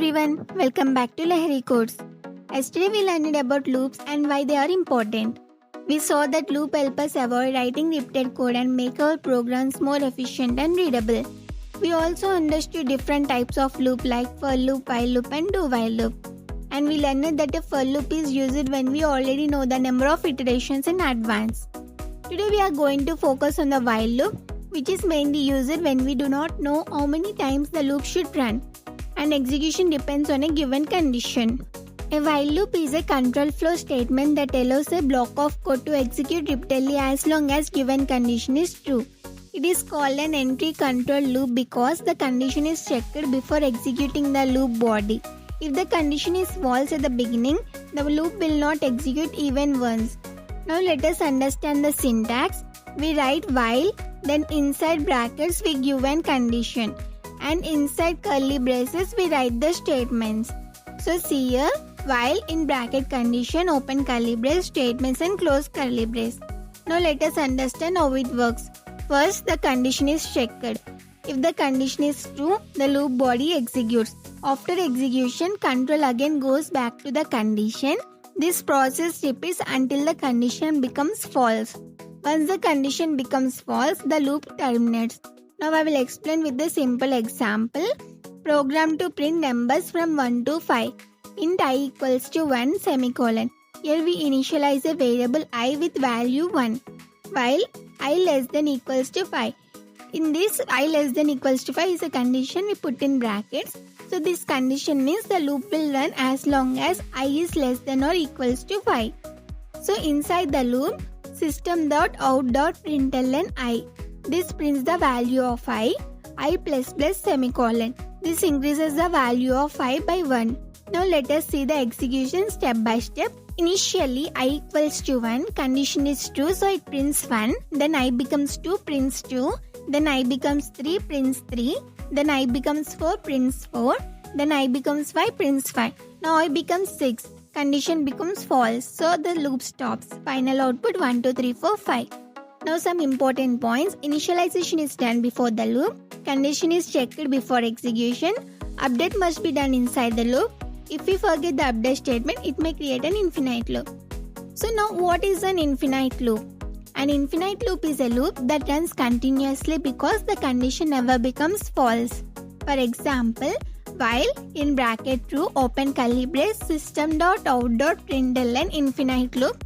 everyone, welcome back to Lahari Codes. Yesterday we learned about loops and why they are important. We saw that loop help us avoid writing repeated code and make our programs more efficient and readable. We also understood different types of loop like for loop, while loop and do while loop. And we learned that a for loop is used when we already know the number of iterations in advance. Today we are going to focus on the while loop, which is mainly used when we do not know how many times the loop should run, and execution depends on a given condition. A while loop is a control flow statement that allows a block of code to execute repeatedly as long as given condition is true. It is called an entry control loop because the condition is checked before executing the loop body. If the condition is false at the beginning, the loop will not execute even once. Now let us understand the syntax. We write while, then inside brackets we give an condition, and inside curly braces we write the statements. So see here, while in bracket condition, open curly brace, statements and close curly brace. Now let us understand how it works. First, the condition is checked. If the condition is true, the loop body executes. After execution, control again goes back to the condition. This process repeats until the condition becomes false. Once the condition becomes false, the loop terminates. Now I will explain with a simple example. Program to print numbers from 1 to 5. Int I equals to 1 semicolon. Here we initialize a variable I with value 1, while I less than equals to 5. In this I less than equals to 5 is a condition we put in brackets. So this condition means the loop will run as long as I is less than or equals to 5. So inside the loop, system.out.println I. This prints the value of I plus plus semicolon. This increases the value of I by 1. Now let us see the execution step by step. Initially I equals to 1, condition is true, so it prints 1. Then I becomes 2, prints 2. Then I becomes 3, prints 3. Then I becomes 4, prints 4. Then I becomes 5, prints 5. Now I becomes 6. Condition becomes false, so the loop stops. Final output 1, 2, 3, 4, 5. Now some important points. Initialization is done before the loop. Condition is checked before execution. Update must be done inside the loop. If we forget the update statement, it may create an infinite loop. So now what is an infinite loop? An infinite loop is a loop that runs continuously because the condition never becomes false. For example, while in bracket true, open curly brace, system.out.println infinite loop,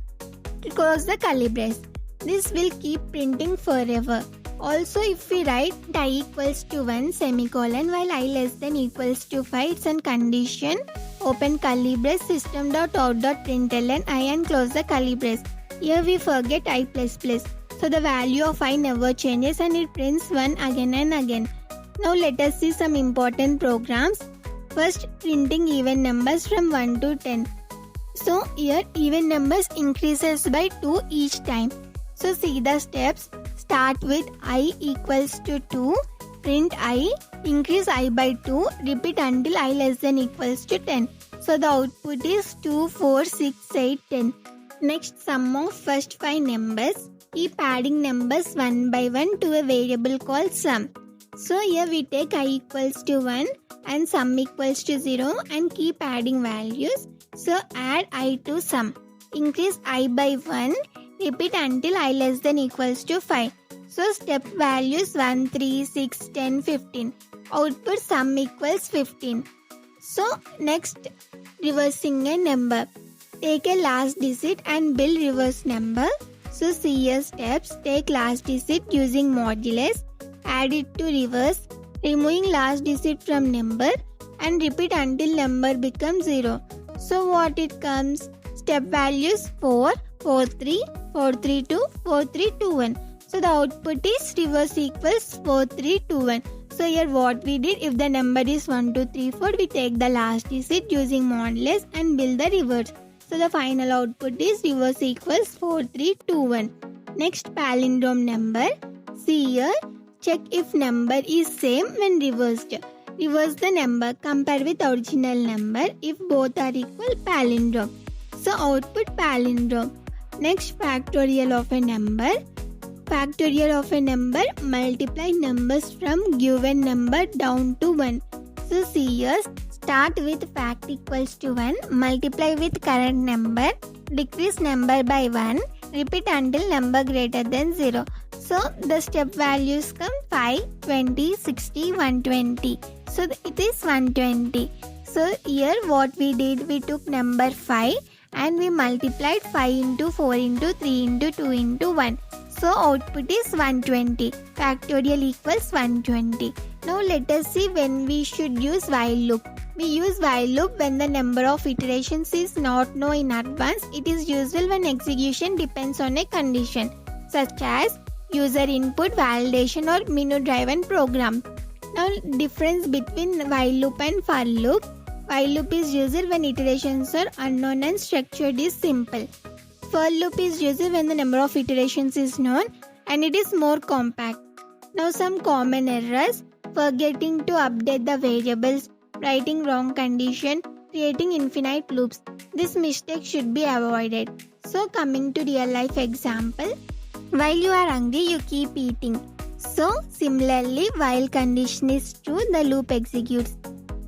close the curly brace. This will keep printing forever. Also, if we write I equals to 1 semicolon while I less than equals to 5, it's a condition, open curly brace, system.out.println I and close the curly brace. Here we forget I plus plus. So the value of I never changes and it prints 1 again and again. Now let us see some important programs. First, printing even numbers from 1 to 10. So here even numbers increases by 2 each time. So see the steps. Start with I equals to 2, print I, increase I by 2, repeat until I less than equals to 10. So the output is 2, 4, 6, 8, 10. Next, sum of first 5 numbers. Keep adding numbers one by one to a variable called sum. So here we take I equals to 1 and sum equals to 0 and keep adding values. So add I to sum. Increase I by 1. Repeat until I less than equals to 5. So step values 1, 3, 6, 10, 15. Output sum equals 15. So next, reversing a number. Take a last digit and build reverse number. So see here steps. Take last digit using modulus. Add it to reverse. Removing last digit from number and repeat until number becomes 0. So what it comes? Step values 4, 4, 3, 4, 3, 2, 4, 3, 2, 1. So the output is reverse equals 4, 3, 2, 1. So here what we did, if the number is 1, 2, 3, 4, we take the last digit using modulus and build the reverse. So the final output is reverse equals 4, 3, 2, 1. Next, palindrome number. See here, check if number is same when reversed. Reverse the number, compare with original number. If both are equal, palindrome. So output palindrome. Next, factorial of a number. Factorial of a number, multiply numbers from given number down to 1. So see here, Start with fact equals to 1, multiply with current number, decrease number by 1, repeat until number greater than 0. So the step values come 5, 20, 60, 120. So it is 120. So here what we did, we took number 5 and we multiplied 5 into 4 into 3 into 2 into 1. So output is 120. Factorial equals 120. Now let us see when we should use while loop. We use while loop when the number of iterations is not known in advance. It is usual when execution depends on a condition, such as user input, validation or menu-driven program. Now difference between while loop and for loop. While loop is used when iterations are unknown and structure is simple. For loop is used when the number of iterations is known and it is more compact. Now some common errors: forgetting to update the variables, writing wrong condition, creating infinite loops. This mistake should be avoided. So coming to real life example, while you are hungry you keep eating. So similarly, while condition is true, the loop executes.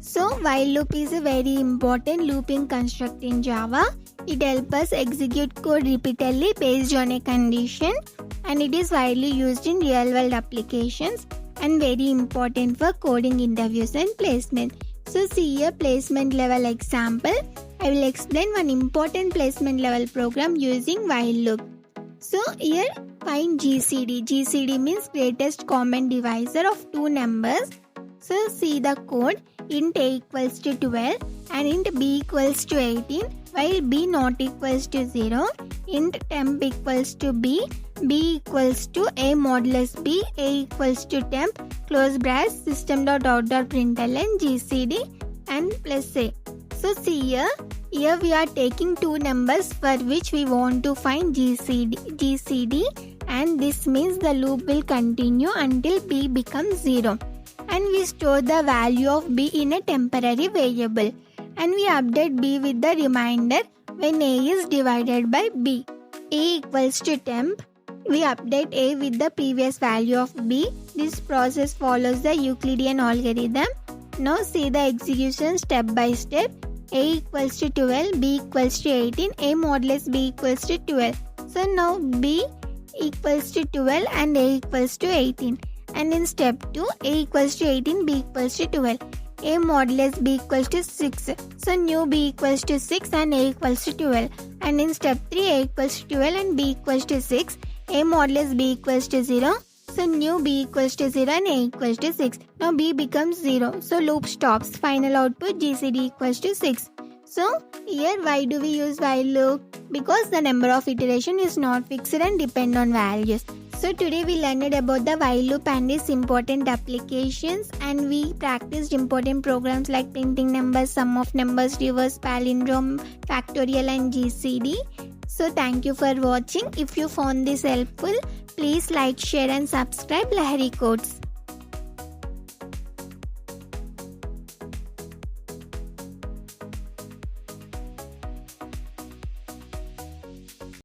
So while loop is a very important looping construct in Java. It helps us execute code repeatedly based on a condition, and it is widely used in real world applications and very important for coding interviews and placement. So see a placement level example. I will explain one important placement level program using while loop. So here find GCD. GCD means greatest common divisor of two numbers. So see the code. Int a equals to 12 and int b equals to 18 while b not equals to 0. Int temp equals to b equals to a modulus b, a equals to temp, close brace, system.out.println GCD and plus a. So see here we are taking two numbers for which we want to find GCD, and this means the loop will continue until b becomes 0. And we store the value of b in a temporary variable, and we update b with the reminder when a is divided by b. A equals to temp. We update a with the previous value of b. This process follows the Euclidean algorithm. Now see the execution step by step. A equals to 12, b equals to 18, a modulus b equals to 12. So now b equals to 12 and a equals to 18. And in step 2, a equals to 18, b equals to 12. A modulus b equals to 6. So new b equals to 6 and a equals to 12. And in step 3, a equals to 12 and b equals to 6. A modulus b equals to 0. So new b equals to 0 and a equals to 6. Now b becomes 0. So loop stops. Final output GCD equals to 6. So here why do we use while loop? Because the number of iteration is not fixed and depend on values. So today we learned about the while loop and its important applications, and we practiced important programs like printing numbers, sum of numbers, reverse palindrome, factorial and GCD. So thank you for watching. If you found this helpful, please like, share and subscribe Lahari Codes.